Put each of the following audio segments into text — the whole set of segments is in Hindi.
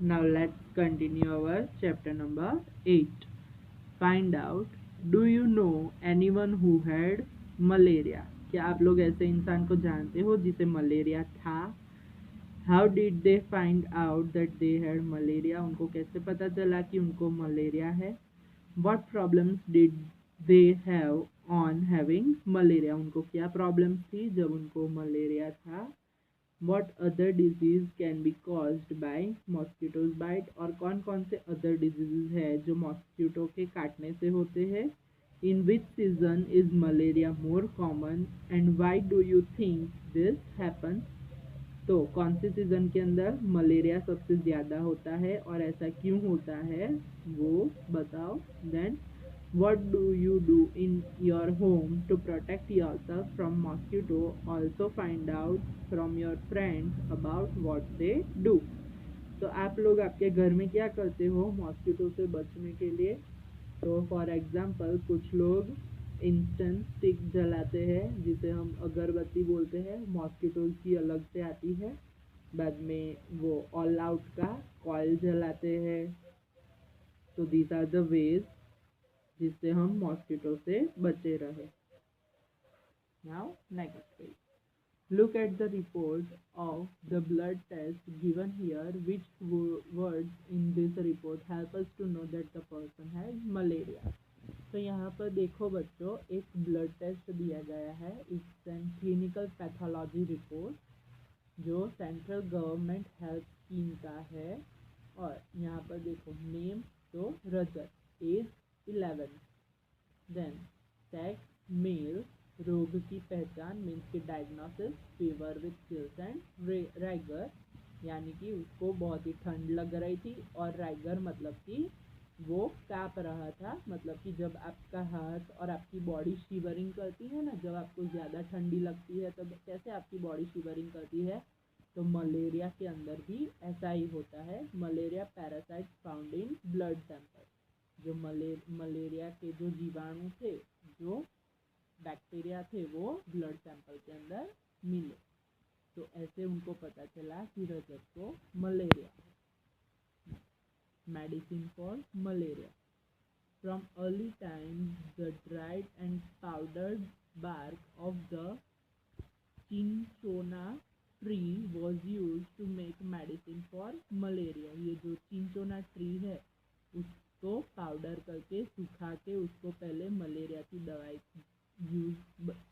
Now let's continue our chapter number 8. Find out, do you know anyone who had malaria? क्या आप लोग ऐसे इंसान को जानते हो जिसे मलेरिया था? How did they find out that they had malaria? उनको कैसे पता चला कि उनको मलेरिया है? What problems did they have on having malaria? उनको क्या प्रॉब्लम्स थी जब उनको मलेरिया था? What other disease can be caused by mosquitoes bite? और कौन कौन से other diseases है जो मॉस्किटो के काटने से होते हैं? In which season is malaria more common and why do you think this happens? तो कौन से सीज़न के अंदर मलेरिया सबसे ज़्यादा होता है और ऐसा क्यों होता है वो बताओ. Then what do you do in your home to protect yourself from mosquito? Also find out from your friends about what they do. तो आप लोग आपके घर में क्या करते हो मॉस्किटो से बचने के लिए? तो फॉर एग्जांपल कुछ लोग इंस्टेंस स्टिक जलाते हैं जिसे हम अगरबत्ती बोलते हैं, मॉस्किटोज की अलग से आती है. बाद में वो ऑल आउट का कॉइल जलाते हैं. तो दीज आर द वेज जिससे हम मॉस्किटो से बचे रहे. Now next page. Look at the report of the blood test given here. Which words in this report help us to know that the person has malaria? तो यहाँ पर देखो बच्चों, एक ब्लड टेस्ट दिया गया है. It's an clinical pathology report जो सेंट्रल गवर्नमेंट हेल्थ स्कीम का है. और यहाँ पर देखो नेम तो रजत, एज 11, देन सेक्स मेल, रोग की पहचान मीन्स की diagnosis, fever with chills and rigor यानी कि उसको बहुत ही ठंड लग रही थी, और राइगर मतलब कि वो काँप रहा था. मतलब कि जब आपका हाथ और आपकी बॉडी शिवरिंग करती है ना, जब आपको ज़्यादा ठंडी लगती है तब कैसे आपकी बॉडी शिवरिंग करती है, तो मलेरिया के अंदर भी ऐसा ही होता है. Malaria parasite found in blood sample. जो मलेरिया के जो जीवाणु थे, जो बैक्टीरिया थे, वो ब्लड सैंपल के अंदर मिले. तो ऐसे उनको पता चला कि रजत को malaria. Medicine for malaria. From early times, the dried and powdered bark of the cinchona tree was used to make medicine for malaria. ये जो चिंचोना ट्री है उसको पाउडर करके सुखा के उसको पहले मलेरिया की दवाई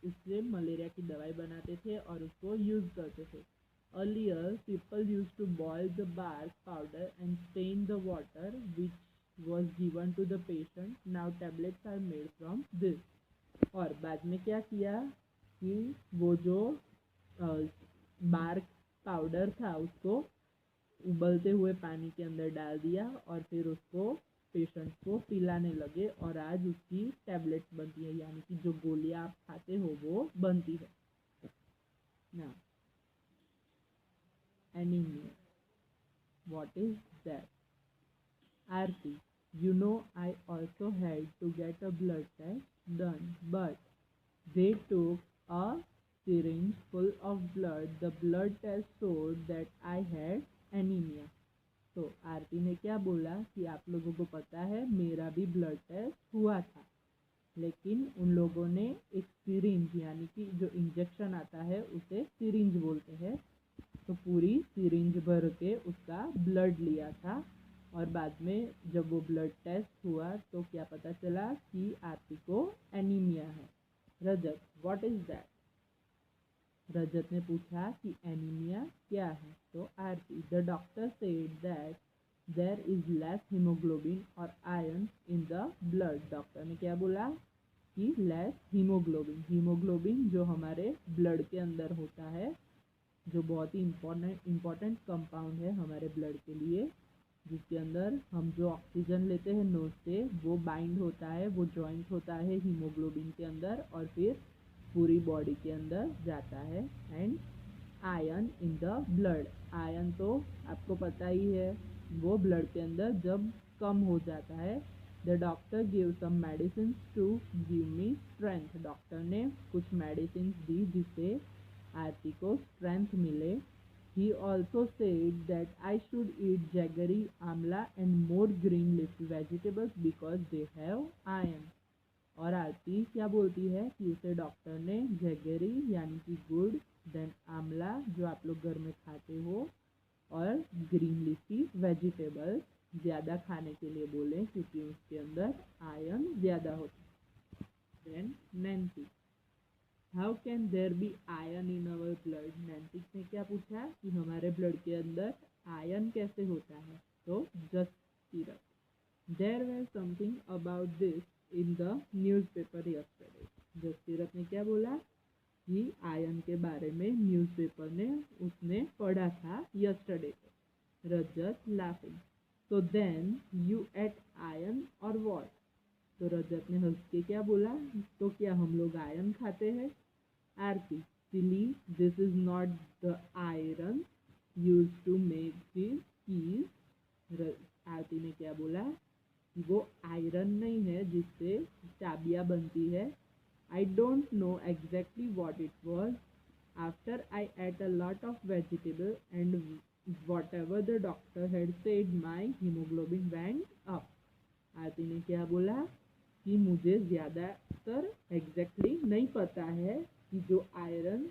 उससे मलेरिया की दवाई बनाते थे और उसको यूज़ करते थे. Earlier, people used to boil the bark powder and stain the water which was given to the patient. Now tablets are made from this. और बाद में क्या किया कि वो जो बार्क पाउडर था उसको उबलते हुए पानी के अंदर डाल दिया और फिर उसको पेशेंट को पिलाने लगे, और आज उसकी टैबलेट्स बनती है यानी कि जो गोलियां आप खाते हो वो बनती है ना. Anemia. What is that? Aarti, you know I also had to get a blood test done, but they took a syringe full of blood. The blood test showed that I had anemia. तो आरती ने क्या बोला कि आप लोगों को पता है मेरा भी ब्लड टेस्ट हुआ था, लेकिन उन लोगों ने एक सिरिंज यानी कि जो इंजेक्शन आता है उसे सिरिंज बोलते हैं, तो पूरी सिरिंज भर के उसका ब्लड लिया था. और बाद में जब वो ब्लड टेस्ट हुआ तो क्या पता चला कि आरती को एनीमिया है. Rajat, what is that? Rajat ने पूछा कि एनीमिया क्या है. तो Aarti, the doctor said that there is less haemoglobin और iron in the blood. Doctor ने क्या बोला कि लेस हीमोग्लोबिन. हीमोग्लोबिन जो हमारे ब्लड के अंदर होता है, जो बहुत ही इम्पॉर्टेंट कंपाउंड है हमारे ब्लड के लिए, जिसके अंदर हम जो ऑक्सीजन लेते हैं नोज से वो बाइंड होता है, वो जॉइंट होता है हीमोग्लोबिन के अंदर और फिर पूरी बॉडी के अंदर जाता है. And iron in the blood. Iron तो आपको पता ही है, वो ब्लड के अंदर जब कम हो जाता है. The doctor give some medicine to give me strength. Doctor ने कुछ मेडिसिन दी जिससे आरती को स्ट्रेंथ मिले. He also said that I should eat jaggery, amla and more green leafy vegetables because they have iron. और आरती क्या बोलती है कि उसे डॉक्टर ने जगेरी यानी कि गुड़, देन आंवला जो आप लोग घर में खाते हो, और ग्रीन लीफी वेजिटेबल्स ज़्यादा खाने के लिए बोले क्योंकि उसके अंदर आयरन ज़्यादा होता है। Then Nancy, how can there be iron in our blood? Nancy ने क्या पूछा कि हमारे ब्लड के अंदर आयरन कैसे होता है? तो just syrup, there were something about this in the newspaper yesterday. Jaskirat ने क्या बोला कि आयरन के बारे में न्यूज़पेपर ने उसने पढ़ा था यस्टरडे को। रजत लाफिंग, तो देन यू एट आयरन और वॉट? तो रजत ने हंस के क्या बोला, तो क्या हम लोग आयरन खाते हैं? Aarti, silly, this is not the iron use to make this keys. Aarti ने क्या बोला, वो आयरन नहीं है जिससे चाबियाँ बनती है। I don't know exactly what it was. After I ate a lot of vegetable and whatever the doctor had said my haemoglobin went up. Aarti ने क्या बोला कि मुझे ज़्यादातर एग्जैक्टली नहीं पता है कि जो आयरन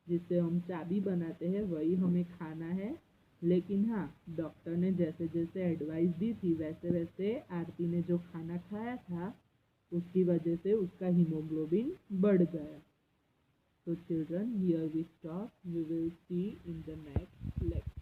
जिससे हम चाबी बनाते हैं वही हमें खाना है, लेकिन हाँ डॉक्टर ने जैसे जैसे एडवाइस दी थी वैसे वैसे आरती ने जो खाना खाया था उसकी वजह से उसका हीमोग्लोबिन बढ़ गया। तो children, here we stop, we will see in the next lecture.